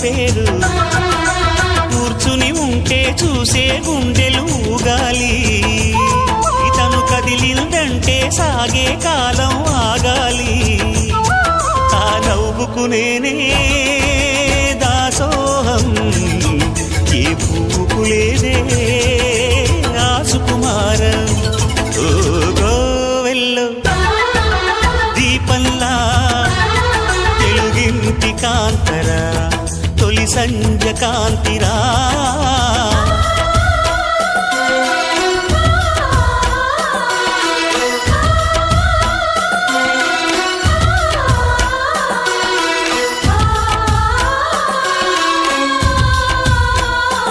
పేరు కూర్చుని ఉంటే చూసే గుండెలు ఊగాలి ఇతను కదిలిందంటే సాగే కాలం ఆగాలి ఆ నవ్వుకు నేనే దాసోహం ఏ పువ్వుకు లేదే ఆ సుకుమారం ఓ గోవెల్లో దీపంలా తెలుగింటి కాంతరా తొలి సంజ కాంతిరా